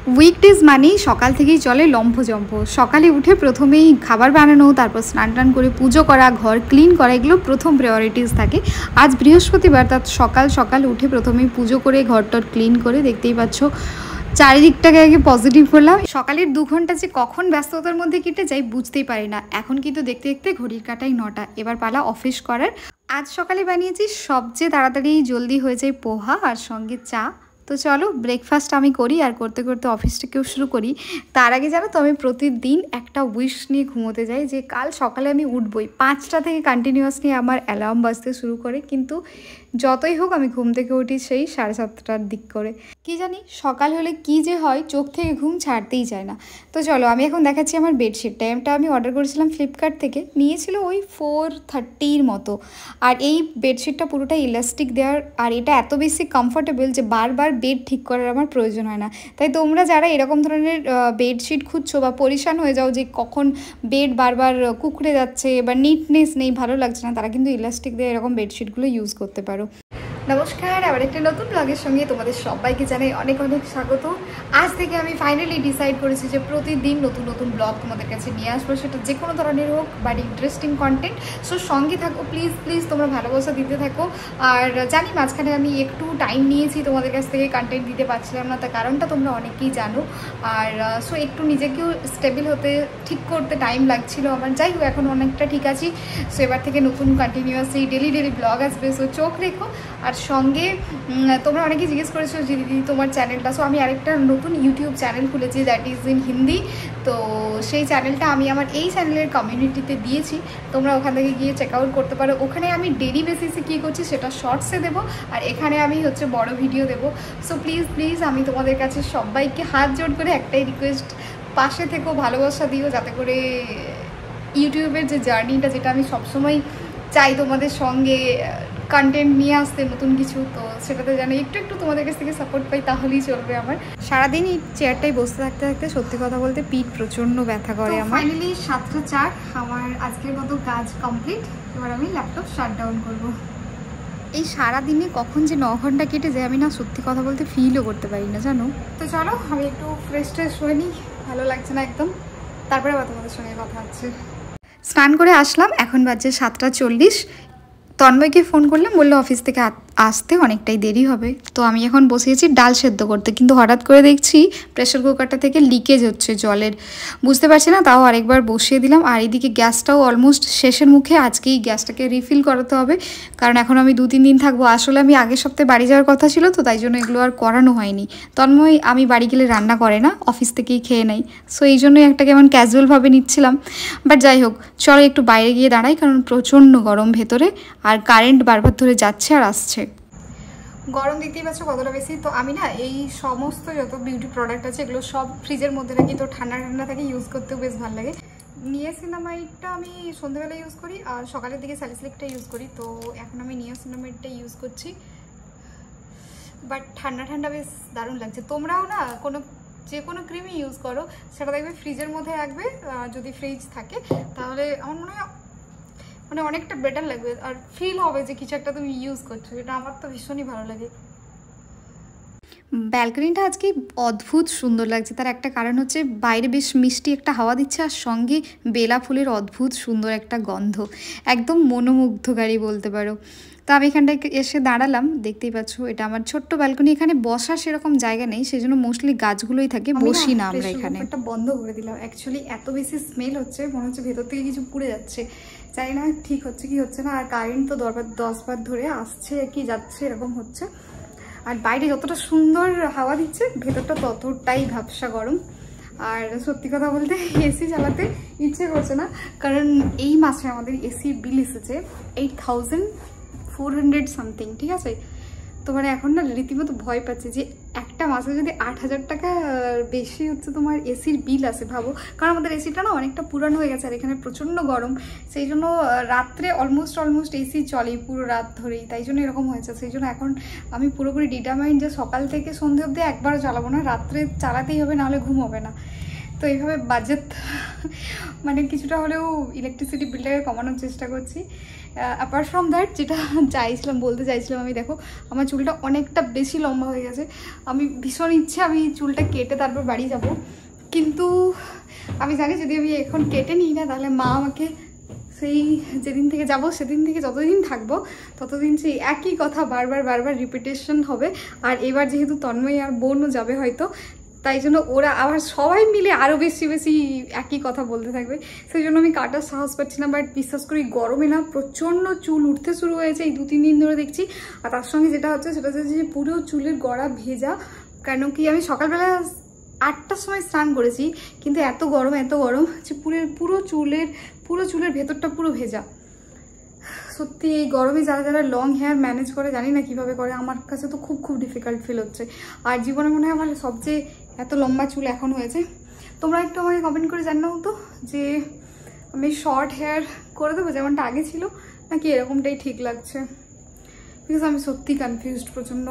Weekdays মানেই সকাল থেকেই চলে লম্ফজম্ফ। সকালে উঠে প্রথমেই খাবার বানানো, তারপর স্নান টান করে পুজো করা, ঘর ক্লিন করা, এগুলো প্রথম প্রায়োরিটিস থাকে। আজ বৃহস্পতিবার, তার সকাল সকাল উঠে প্রথমেই পুজো করে ঘরটর ক্লিন করে, দেখতেই পাচ্ছ চারিদিকটাকে আগে পজিটিভ করলাম। সকালের 2 ঘন্টা যে কখন ব্যস্ততার মধ্যে কেটে যাই বুঝতেই পারি না। এখন কিন্তু দেখতে দেখতে ঘড়ির কাঁটাই 9টা। এবার পালা অফিস করার। আজ সকালে বানিয়েছি সবচেয়ে তাড়াতাড়ি জলদি হয়ে যায় পোহা আর সঙ্গে চা। তো চলো ব্রেকফাস্ট আমি করি আর করতে করতে অফিসটাকেও শুরু করি। তার আগে জানো তো, আমি প্রতিদিন একটা উইশ নিয়ে ঘুমোতে যাই যে কাল সকালে আমি উঠবই। 5টা থেকে কন্টিনিউয়াসলি আমার অ্যালার্ম বাজতে শুরু করে, কিন্তু যতই হোক আমি ঘুম থেকে উঠি সেই 7:30টার দিক করে। কি জানি সকাল হলে কি যে হয়, চোখ থেকে ঘুম ছাড়তেই যায় না। তো চলো আমি এখন দেখাচ্ছি আমার বেডশিট। টাইমটা আমি অর্ডার করেছিলাম ফ্লিপকার্ট থেকে, নিয়েছিল ওই 4:30-র মতো। আর এই বেডশিটটা পুরোটা ইলাস্টিক দেওয়ার, আর এটা এত বেশি কমফোর্টেবল যে বারবার বেড ঠিক করার আমার প্রয়োজন হয় না। তাই তোমরা যারা এরকম ধরনের বেডশিট খুঁজছো বা পরিশান হয়ে যাও যে কখন বেড বারবার কুকড়ে যাচ্ছে বা নিটনেস নেই, ভালো লাগছে না, তারা কিন্তু ইলাস্টিক দিয়ে এরকম বেডশিটগুলো ইউজ করতে পারো। নমস্কার, আবার একটা নতুন ব্লগের সঙ্গে তোমাদের সবাইকে জানাই অনেক অনেক স্বাগত। আজ থেকে আমি ফাইনালি ডিসাইড করেছি যে প্রতিদিন নতুন নতুন ব্লগ তোমাদের কাছে নিয়ে আসবো, সেটা যে কোনো ধরনের হোক, বাট ইন্টারেস্টিং কন্টেন্ট। সো সঙ্গে থাকো প্লিজ প্লিজ, তোমরা ভালোবাসা দিতে থাকো। আর জানি মাঝখানে আমি একটু টাইম নিয়েছি তোমাদের কাছ থেকে কন্টেন্ট দিতে পারছিলাম না, তার কারণটা তোমরা অনেকেই জানো। আর সো একটু নিজেকেও স্টেবল হতে, ঠিক করতে টাইম লাগছিল আমার। যাই হোক, এখন অনেকটা ঠিক আছি। সো এবার থেকে নতুন কন্টিনিউয়াসলি ডেলি ব্লগ আসবে, সো চোখ রেখো। আর সঙ্গে তোমরা অনেকেই জিজ্ঞেস করেছো যে দিদি তোমার চ্যানেলটা। সো আমি আরেকটা নতুন ইউটিউব চ্যানেল খুলেছি, দ্যাট ইজ ইন হিন্দি। তো সেই চ্যানেলটা আমি আমার এই চ্যানেলের কমিউনিটিতে দিয়েছি, তোমরা ওখান থেকে গিয়ে চেক আউট করতে পারো। ওখানে আমি ডেলি বেসিসে কী করছি সেটা শর্টসে দেবো, আর এখানে আমি হচ্ছে বড় ভিডিও দেবো। সো প্লিজ প্লিজ আমি তোমাদের কাছে সবাইকে হাত জোড় করে একটাই রিকোয়েস্ট, পাশে থেকেও ভালোবাসা দিও, যাতে করে ইউটিউবের যে জার্নিটা, যেটা আমি সবসময় চাই তোমাদের সঙ্গে কন্টেন্ট নিয়ে আসতে নতুন কিছু, তো সেটাতে যেন একটু একটু তোমাদের কাছ থেকে সাপোর্ট পাই, তাহলেই চলবে আমার। সারাদিন এই চেয়ারটাই বসতে থাকতে থাকতে সত্যি কথা বলতে পিঠ প্রচণ্ড ব্যথা করে আমার। ফাইনালি 7:04 আমার আজকের মতো কাজ কমপ্লিট। এবার আমি ল্যাপটপ শাটডাউন করবো। এই সারাদিনে কখন যে 9 ঘন্টা কেটে যায় আমি না সত্যি কথা বলতে ফিলও করতে পারি না, জানো। তো চলো আমি একটু ফ্রেশ ট্রেশ হয়ে নিই, ভালো লাগছে না একদম, তারপরে আবার তোমাদের সঙ্গে কথা হচ্ছে। স্নান করে আসলাম, এখন বাজে 7:40। তন্ময়কে ফোন করলাম, বললো অফিস থেকে আসতে অনেকটাই দেরি হবে। তো আমি এখন বসিয়েছি ডাল সেদ্ধ করতে, কিন্তু হঠাৎ করে দেখছি প্রেশার কুকারটা থেকে লিকেজ হচ্ছে জলের, বুঝতে পারছি না, তাও আরেকবার বসিয়ে দিলাম। আর এইদিকে গ্যাসটাও অলমোস্ট শেষের মুখে, আজকেই গ্যাসটাকে রিফিল করাতে হবে, কারণ এখন আমি 2-3 দিন থাকবো। আসলে আমি আগের সপ্তাহে বাড়ি যাওয়ার কথা ছিল, তো তাই জন্য এগুলো আর করানো হয়নি। তন্ময় আমি বাড়ি গেলে রান্না করে না, অফিস থেকেই খেয়ে নেই। সো এই জন্যই একটা কেমন ক্যাজুয়ালভাবে নিচ্ছিলাম। বাট যাই হোক, চলো একটু বাইরে গিয়ে দাঁড়াই, কারণ প্রচণ্ড গরম ভেতরে, আর কারেন্ট বারবার ধরে যাচ্ছে আর আসছে। গরম দেখতেই পাচ্ছ কতটা বেশি। তো আমি না এই সমস্ত যত বিউটি প্রোডাক্ট আছে এগুলো সব ফ্রিজের মধ্যে রাখি, তো ঠান্ডা ঠান্ডা থাকে, ইউজ করতেও বেশ ভালো লাগে। নিয়াসিনামাইডটা আমি সন্ধ্যেবেলা ইউজ করি, আর সকালের দিকে স্যালিসিলিকটা ইউজ করি। তো এখন আমি নিয়াসিনামাইডটা ইউজ করছি, বাট ঠান্ডা ঠান্ডা বেশ দারুণ লাগছে। তোমরাও না যে কোনো ক্রিমই ইউজ করো, সেটা দেখবে ফ্রিজের মধ্যে রাখবে, যদি ফ্রিজ থাকে, তাহলে আমার মনে হয় মানে অনেকটা বেটার লাগবে, আর ফিল হবে যে কিছু একটা তুমি ইউজ করছো। এটা আমার তো ভীষণই ভালো লাগে। ব্যালকনিটা আজকে অদ্ভুত সুন্দর লাগছে, তার একটা কারণ হচ্ছে বাইরে বেশ মিষ্টি একটা হাওয়া দিচ্ছে, আর সঙ্গে বেলা ফুলের অদ্ভুত সুন্দর একটা গন্ধ, একদম মনোমুগ্ধকারী বলতে পারো। তো আমি এখানটায় এসে দাঁড়ালাম, দেখতেই পাচ্ছ এটা আমার ছোট্ট ব্যালকনি। এখানে বসার সেরকম জায়গা নেই, সেজন্য মোস্টলি গাছগুলোই থাকে, বসি না আমরা এখানে। একটা বন্ধ করে দিলাম, অ্যাকচুয়ালি এত বেশি স্মেল হচ্ছে, মনে হচ্ছে ভেতর থেকে কিছু পুড়ে যাচ্ছে, জানি না ঠিক হচ্ছে কি হচ্ছে না। আর কারেন্ট তো 10 বার ধরে আসছে কি যাচ্ছে এরকম হচ্ছে। আর বাইরে যতটা সুন্দর হাওয়া দিচ্ছে, ভেতরটা ততটাই ভ্যাপসা গরম। আর সত্যি কথা বলতে এসি চালাতে ইচ্ছে করছে না, কারণ এই মাসে আমাদের এসির বিল এসেছে 8400 সামথিং, ঠিক আছে। তো মানে এখন না রীতিমতো ভয় পাচ্ছি যে একটা মাসে যদি 8000 টাকা বেশি হচ্ছে তোমার এসির বিল আসে, ভাবো। কারণ আমাদের এসিটা না অনেকটা পুরানো হয়ে গেছে, আর এখানে প্রচণ্ড গরম, সেই জন্য রাত্রে অলমোস্ট এসি চলে পুরো রাত ধরেই, তাই জন্য এরকম হয়েছে। সেই জন্য এখন আমি পুরোপুরি ডিটারমাইন্ড যে সকাল থেকে সন্ধে অবধি একবারও চালাবো না, রাত্রে চালাতেই হবে, নাহলে ঘুম হবে না। তো তো এইভাবে বাজেট মানে কিছুটা হলেও ইলেকট্রিসিটি বিলটাকে কমানোর চেষ্টা করছি। অ্যাপার্ট ফ্রম দ্যাট যেটা বলতে চাইছিলাম আমি, দেখো আমার চুলটা অনেকটা বেশি লম্বা হয়ে গেছে। আমি ভীষণ ইচ্ছে আমি চুলটা কেটে তারপর বাড়ি যাব, কিন্তু আমি জানি যদি আমি এখন কেটে নিই না তাহলে মা আমাকে সেই যেদিন থেকে যাব সেদিন থেকে যতদিন থাকবো ততদিন সেই একই কথা বারবার রিপিটেশন হবে। আর এবার যেহেতু তন্ময় আর বোনও যাবে হয়তো, তাই জন্য ওরা আবার সবাই মিলে আরও বেশি একই কথা বলতে থাকবে। সেই জন্য আমি কাটার সাহস পাচ্ছি না। বাট বিশ্বাস করি গরমে না প্রচণ্ড চুল উঠতে শুরু হয়েছে এই 2-3 দিন ধরে দেখছি। আর তার সঙ্গে যেটা হচ্ছে সেটা হচ্ছে যে পুরো চুলের গড়া ভেজা। কেন কি আমি সকালবেলা 8টার সময় স্নান করেছি, কিন্তু এত গরম যে পুরো চুলের ভেতরটা পুরো ভেজা। সত্যি এই গরমে যারা লং হেয়ার ম্যানেজ করে জানি না কিভাবে করে, আমার কাছে তো খুব ডিফিকাল্ট ফিল হচ্ছে। আর জীবনে মনে হয় আমার সবচেয়ে এত লম্বা চুল এখন হয়েছে। তোমরা একটু আমাকে কমেন্ট করে জানাও তো যে আমি শর্ট হেয়ার করে দেবো যেমনটা আগে ছিল, নাকি এরকমটাই ঠিক লাগছে, বিকজ আমি সত্যি কনফিউজড প্রচণ্ড।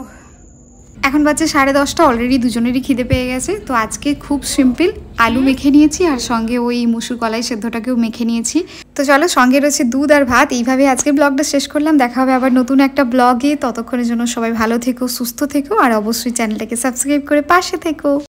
এখন বাজে 10:30, অলরেডি দুজনেরই খিদে পেয়ে গেছে। তো আজকে খুব সিম্পল আলু মেখে নিয়েছি আর সঙ্গে ওই মুসুর কলাই সেদ্ধটাকেও মেখে নিয়েছি। তো চলো, সঙ্গে রয়েছে দুধ আর ভাত। এইভাবে আজকে ব্লগটা শেষ করলাম। দেখা হবে আবার নতুন একটা ব্লগে। ততক্ষণের জন্য সবাই ভালো থেকো, সুস্থ থেকো, আর অবশ্যই চ্যানেলটাকে সাবস্ক্রাইব করে পাশে থেকো।